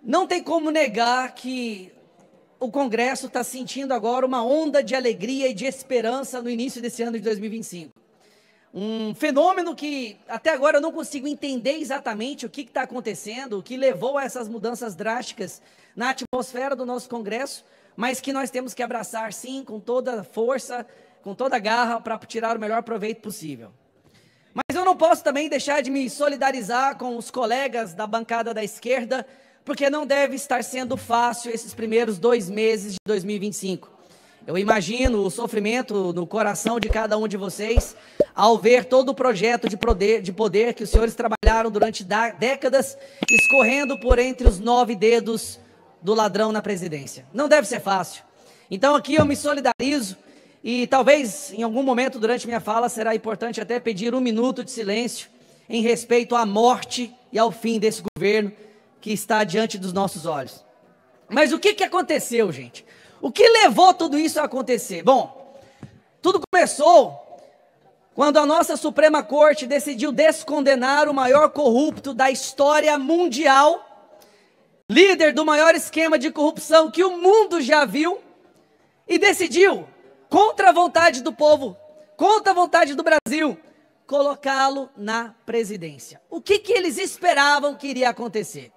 Não tem como negar que o Congresso está sentindo agora uma onda de alegria e de esperança no início desse ano de 2025. Um fenômeno que até agora eu não consigo entender exatamente o que está acontecendo, o que levou a essas mudanças drásticas na atmosfera do nosso Congresso, mas que nós temos que abraçar sim, com toda a força, com toda a garra, para tirar o melhor proveito possível. Mas eu não posso também deixar de me solidarizar com os colegas da bancada da esquerda, porque não deve estar sendo fácil esses primeiros 2 meses de 2025. Eu imagino o sofrimento no coração de cada um de vocês ao ver todo o projeto de poder que os senhores trabalharam durante décadas escorrendo por entre os 9 dedos do ladrão na presidência. Não deve ser fácil. Então aqui eu me solidarizo e talvez em algum momento durante minha fala será importante até pedir 1 minuto de silêncio em respeito à morte e ao fim desse governo que está diante dos nossos olhos. Mas o que aconteceu, gente? O que levou tudo isso a acontecer? Bom, tudo começou quando a nossa Suprema Corte decidiu descondenar o maior corrupto da história mundial, líder do maior esquema de corrupção que o mundo já viu, e decidiu, contra a vontade do povo, contra a vontade do Brasil, colocá-lo na presidência. O que eles esperavam que iria acontecer?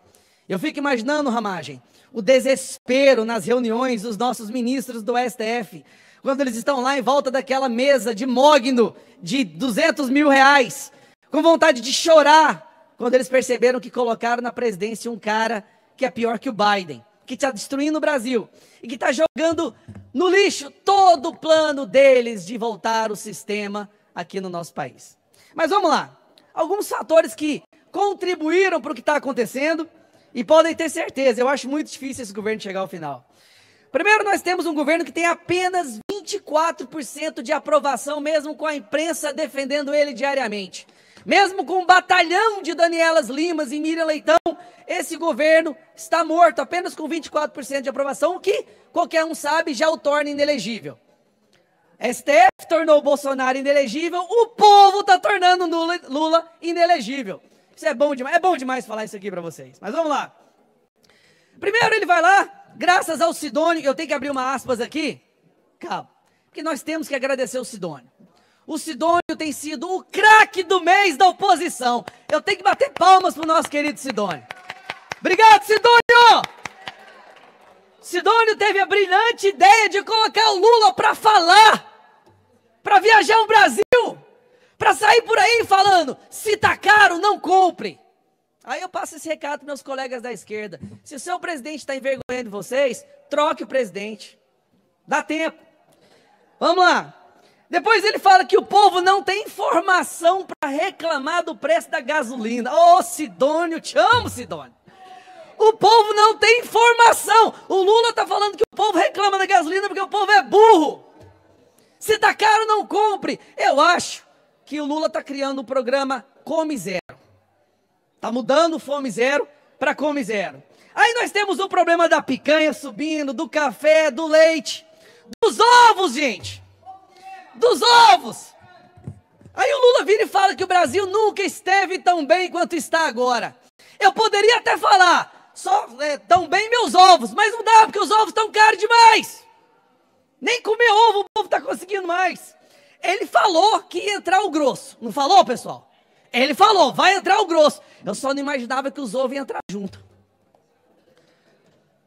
Eu fico imaginando, Ramagem, o desespero nas reuniões dos nossos ministros do STF, quando eles estão lá em volta daquela mesa de mogno de 200 mil reais, com vontade de chorar, quando eles perceberam que colocaram na presidência um cara que é pior que o Biden, que está destruindo o Brasil, e que está jogando no lixo todo o plano deles de voltar o sistema aqui no nosso país. Mas vamos lá, alguns fatores que contribuíram para o que está acontecendo, e podem ter certeza, eu acho muito difícil esse governo chegar ao final. Primeiro, nós temos um governo que tem apenas 24% de aprovação, mesmo com a imprensa defendendo ele diariamente. Mesmo com um batalhão de Danielas Limas e Miriam Leitão, esse governo está morto apenas com 24% de aprovação, o que qualquer um sabe já o torna inelegível. STF tornou o Bolsonaro inelegível, o povo está tornando Lula inelegível. Isso é bom demais falar isso aqui para vocês. Mas vamos lá. Primeiro ele vai lá, graças ao Sidônio, eu tenho que abrir uma aspas aqui. Calma, porque nós temos que agradecer o Sidônio. O Sidônio tem sido o craque do mês da oposição. Eu tenho que bater palmas para o nosso querido Sidônio. Obrigado, Sidônio! Sidônio teve a brilhante ideia de colocar o Lula para falar, para viajar o Brasil, para sair por aí falando, se tá caro, não compre. Aí eu passo esse recado para meus colegas da esquerda. Se o seu presidente está envergonhando vocês, troque o presidente. Dá tempo. Vamos lá. Depois ele fala que o povo não tem informação para reclamar do preço da gasolina. Ô, Sidônio, te amo, Sidônio. O povo não tem informação. O Lula está falando que o povo reclama da gasolina porque o povo é burro. Se tá caro, não compre. Eu acho que o Lula está criando um programa Come Zero. Está mudando o Fome Zero para Come Zero. Aí nós temos o problema da picanha subindo, do café, do leite, dos ovos, gente. Dos ovos. Aí o Lula vira e fala que o Brasil nunca esteve tão bem quanto está agora. Eu poderia até falar, tão bem meus ovos, mas não dá, porque os ovos estão caros demais. Nem comer ovo o povo está conseguindo mais. Ele falou que ia entrar o grosso. Não falou, pessoal? Ele falou, vai entrar o grosso. Eu só não imaginava que os ovos iam entrar junto.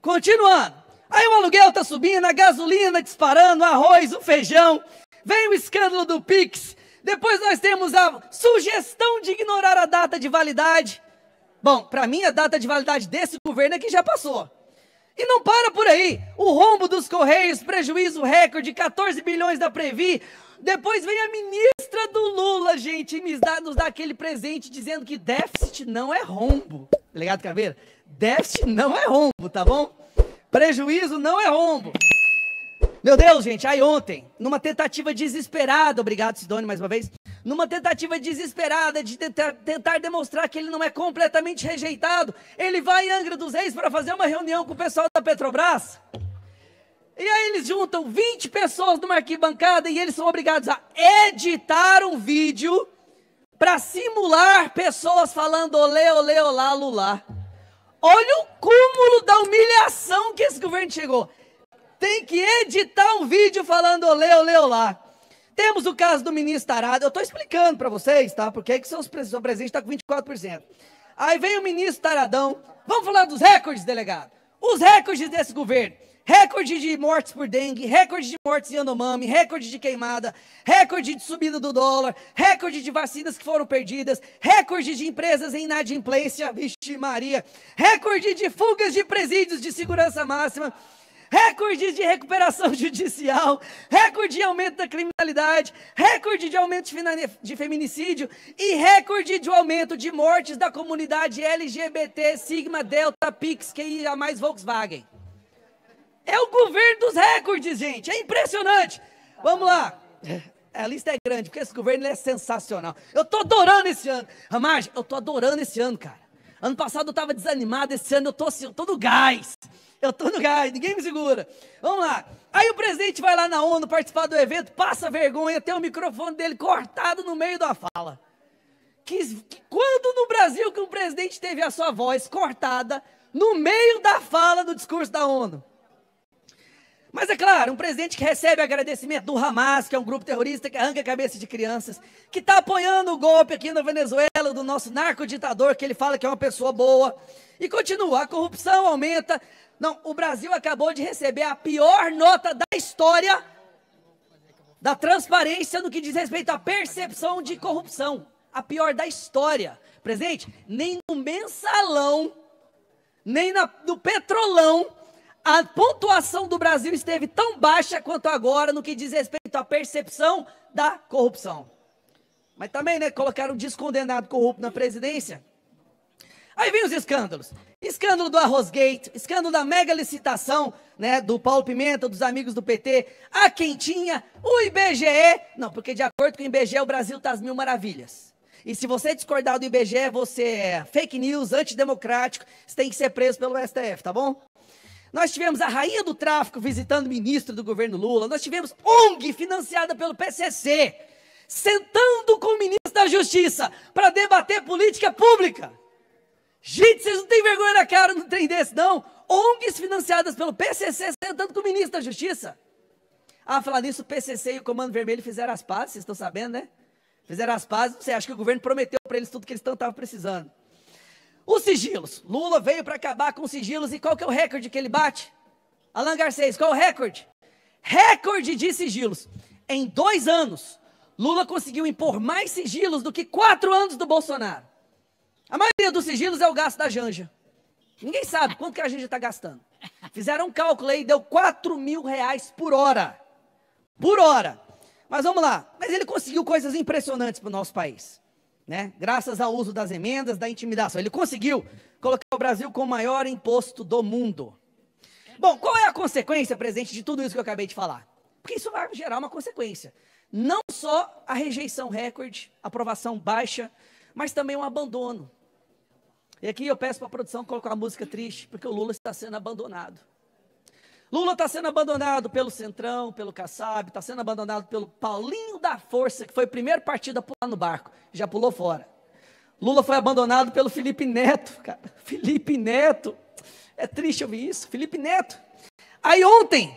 Continuando. Aí o aluguel está subindo, a gasolina disparando, o arroz, o feijão. Vem o escândalo do Pix. Depois nós temos a sugestão de ignorar a data de validade. Bom, para mim a data de validade desse governo aqui já passou. E não para por aí. O rombo dos Correios, prejuízo recorde, 14 bilhões da Previ. Depois vem a ministra do Lula, gente, e nos dá aquele presente dizendo que déficit não é rombo. Delegado Caveira, déficit não é rombo, tá bom? Prejuízo não é rombo. Meu Deus, gente, aí ontem, numa tentativa desesperada, obrigado Sidônio mais uma vez, numa tentativa desesperada de tentar demonstrar que ele não é completamente rejeitado, ele vai em Angra dos Reis para fazer uma reunião com o pessoal da Petrobras. E aí eles juntam 20 pessoas numa arquibancada e eles são obrigados a editar um vídeo para simular pessoas falando olê, olê, olá, lulá. Olha o cúmulo da humilhação que esse governo chegou. Tem que editar um vídeo falando olê, olê, olá. Temos o caso do ministro Tarado. Eu estou explicando para vocês, tá? Porque é que o presidente está com 24%. Aí vem o ministro Taradão. Vamos falar dos recordes, delegado. Os recordes desse governo. Recorde de mortes por dengue, recorde de mortes em Yanomami, recorde de queimada, recorde de subida do dólar, recorde de vacinas que foram perdidas, recorde de empresas em inadimplência, vixe Maria, recorde de fugas de presídios de segurança máxima, recorde de recuperação judicial, recorde de aumento da criminalidade, recorde de aumento de feminicídio e recorde de aumento de mortes da comunidade LGBT, Sigma, Delta, Pix, QIA+, Volkswagen. É o governo dos recordes, gente. É impressionante. Vamos lá. A lista é grande, porque esse governo é sensacional. Eu estou adorando esse ano. Ramagem, eu estou adorando esse ano, cara. Ano passado eu estava desanimado, esse ano eu estou assim, no gás. Eu estou no gás, ninguém me segura. Vamos lá. Aí o presidente vai lá na ONU participar do evento, passa vergonha, tem o microfone dele cortado no meio da fala. Quando no Brasil que um presidente teve a sua voz cortada no meio da fala do discurso da ONU? Mas é claro, um presidente que recebe agradecimento do Hamas, que é um grupo terrorista que arranca a cabeça de crianças, que está apoiando o golpe aqui na Venezuela do nosso narcoditador, que ele fala que é uma pessoa boa, e continua, a corrupção aumenta. Não, o Brasil acabou de receber a pior nota da história da transparência no que diz respeito à percepção de corrupção. A pior da história. Presidente, nem no mensalão, nem no petrolão, a pontuação do Brasil esteve tão baixa quanto agora no que diz respeito à percepção da corrupção. Mas também, né, colocaram um descondenado corrupto na presidência. Aí vem os escândalos. Escândalo do Arrosgate, escândalo da mega licitação, né, do Paulo Pimenta, dos amigos do PT, a Quentinha, o IBGE. Não, porque de acordo com o IBGE, o Brasil está às mil maravilhas. E se você discordar do IBGE, você é fake news, antidemocrático, você tem que ser preso pelo STF, tá bom? Nós tivemos a rainha do tráfico visitando o ministro do governo Lula. Nós tivemos ONG financiada pelo PCC, sentando com o ministro da Justiça para debater política pública. Gente, vocês não têm vergonha na cara num trem desse, não? ONGs financiadas pelo PCC sentando com o ministro da Justiça. Ah, falar nisso, o PCC e o Comando Vermelho fizeram as pazes, vocês estão sabendo, né? Fizeram as pazes, você acha que o governo prometeu para eles tudo que eles estavam precisando. Os sigilos. Lula veio para acabar com os sigilos e qual que é o recorde que ele bate? Alain Garcês, qual é o recorde? Recorde de sigilos. Em 2 anos, Lula conseguiu impor mais sigilos do que 4 anos do Bolsonaro. A maioria dos sigilos é o gasto da Janja. Ninguém sabe quanto que a Janja está gastando. Fizeram um cálculo aí, deu R$4.000 por hora. Por hora. Mas vamos lá. Mas ele conseguiu coisas impressionantes para o nosso país. Né? Graças ao uso das emendas, da intimidação. Ele conseguiu colocar o Brasil com o maior imposto do mundo. Bom, qual é a consequência, presidente, de tudo isso que eu acabei de falar? Porque isso vai gerar uma consequência. Não só a rejeição recorde, aprovação baixa, mas também um abandono. E aqui eu peço para a produção colocar uma música triste, porque o Lula está sendo abandonado. Lula está sendo abandonado pelo Centrão, pelo Kassab, está sendo abandonado pelo Paulinho da Força, que foi o primeiro partido a pular no barco, já pulou fora. Lula foi abandonado pelo Felipe Neto, cara. Felipe Neto, é triste ouvir isso, Felipe Neto. Aí ontem,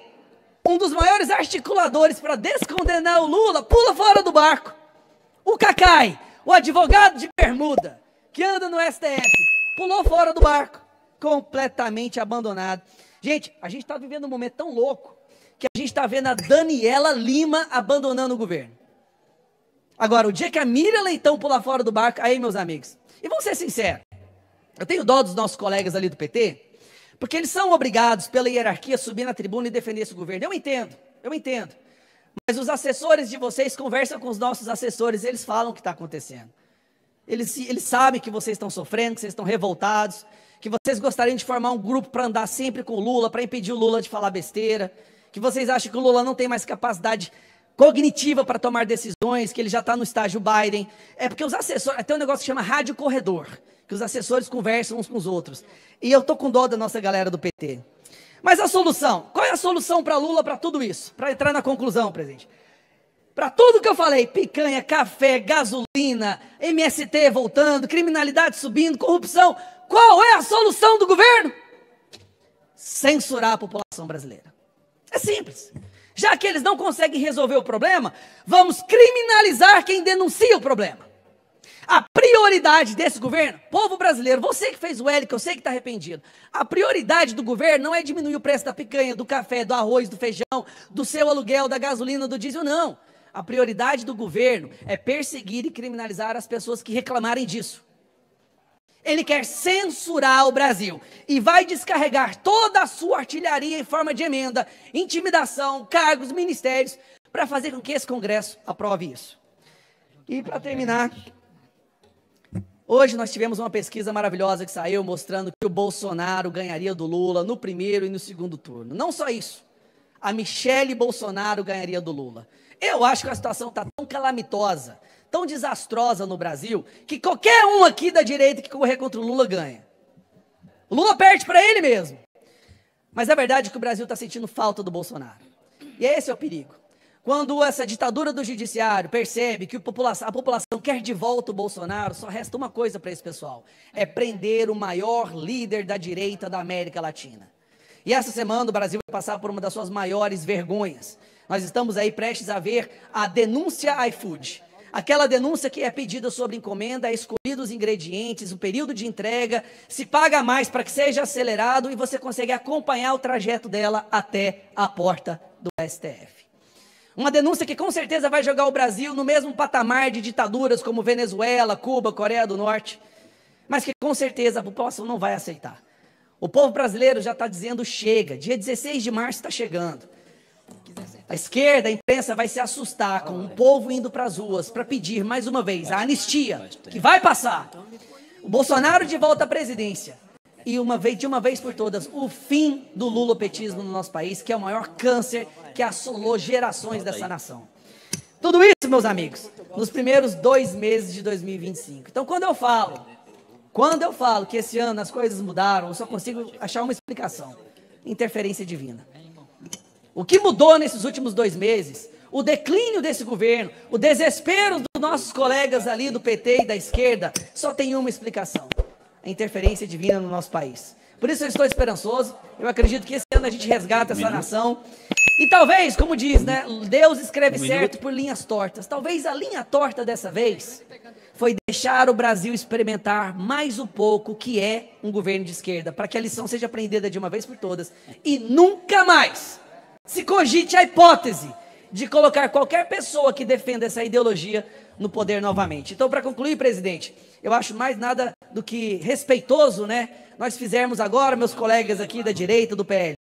um dos maiores articuladores para descondenar o Lula, pula fora do barco. O Cacai, o advogado de bermuda, que anda no STF, pulou fora do barco, completamente abandonado. Gente, a gente está vivendo um momento tão louco que a gente está vendo a Daniela Lima abandonando o governo. Agora, o dia que a Miriam Leitão pular fora do barco, aí, meus amigos, e vamos ser sinceros, eu tenho dó dos nossos colegas ali do PT, porque eles são obrigados pela hierarquia a subir na tribuna e defender esse governo. Eu entendo. Mas os assessores de vocês conversam com os nossos assessores, eles falam o que está acontecendo. Eles sabem que vocês estão sofrendo, que vocês estão revoltados, que vocês gostariam de formar um grupo para andar sempre com o Lula, para impedir o Lula de falar besteira, que vocês acham que o Lula não tem mais capacidade cognitiva para tomar decisões, que ele já está no estágio Biden. É porque os assessores, tem um negócio que chama rádio corredor, que os assessores conversam uns com os outros. E eu estou com dó da nossa galera do PT. Mas a solução, qual é a solução para Lula para tudo isso? Para entrar na conclusão, presidente. Para tudo que eu falei, picanha, café, gasolina, MST voltando, criminalidade subindo, corrupção, qual é a solução do governo? censurar a população brasileira. É simples. Já que eles não conseguem resolver o problema, vamos criminalizar quem denuncia o problema. A prioridade desse governo, povo brasileiro, você que fez o L, que eu sei que está arrependido, a prioridade do governo não é diminuir o preço da picanha, do café, do arroz, do feijão, do seu aluguel, da gasolina, do diesel, não. A prioridade do governo é perseguir e criminalizar as pessoas que reclamarem disso. Ele quer censurar o Brasil e vai descarregar toda a sua artilharia em forma de emenda, intimidação, cargos, ministérios, para fazer com que esse Congresso aprove isso. E para terminar, hoje nós tivemos uma pesquisa maravilhosa que saiu mostrando que o Bolsonaro ganharia do Lula no primeiro e no segundo turno. Não só isso, a Michele Bolsonaro ganharia do Lula. Eu acho que a situação está tão calamitosa, tão desastrosa no Brasil, que qualquer um aqui da direita que correr contra o Lula ganha. O Lula perde para ele mesmo. Mas a verdade é que o Brasil está sentindo falta do Bolsonaro. E esse é o perigo. Quando essa ditadura do judiciário percebe que a população quer de volta o Bolsonaro, só resta uma coisa para esse pessoal: é prender o maior líder da direita da América Latina. E essa semana o Brasil vai passar por uma das suas maiores vergonhas. Nós estamos aí prestes a ver a denúncia iFood. Aquela denúncia que é pedida sobre encomenda, é escolhido os ingredientes, o período de entrega, se paga mais para que seja acelerado e você consegue acompanhar o trajeto dela até a porta do STF. Uma denúncia que com certeza vai jogar o Brasil no mesmo patamar de ditaduras como Venezuela, Cuba, Coreia do Norte, mas que com certeza a população não vai aceitar. O povo brasileiro já está dizendo chega, dia 16 de março está chegando. A esquerda, a imprensa vai se assustar com o povo indo para as ruas para pedir mais uma vez a anistia, que vai passar, o Bolsonaro de volta à presidência e de uma vez por todas o fim do lulopetismo no nosso país, que é o maior câncer que assolou gerações dessa nação. Tudo isso, meus amigos, nos primeiros 2 meses de 2025. Então, quando eu falo que esse ano as coisas mudaram, eu só consigo achar uma explicação: interferência divina. O que mudou nesses últimos 2 meses, o declínio desse governo, o desespero dos nossos colegas ali do PT e da esquerda, só tem uma explicação: a interferência divina no nosso país. Por isso eu estou esperançoso, eu acredito que esse ano a gente resgata essa nação. E talvez, como diz, né, Deus escreve certo por linhas tortas. Talvez a linha torta dessa vez foi deixar o Brasil experimentar mais um pouco o que é um governo de esquerda, para que a lição seja aprendida de uma vez por todas e nunca mais se cogite a hipótese de colocar qualquer pessoa que defenda essa ideologia no poder novamente. Então, para concluir, presidente, eu acho mais nada do que respeitoso, né? Nós fizermos agora, meus colegas aqui da direita, do PL,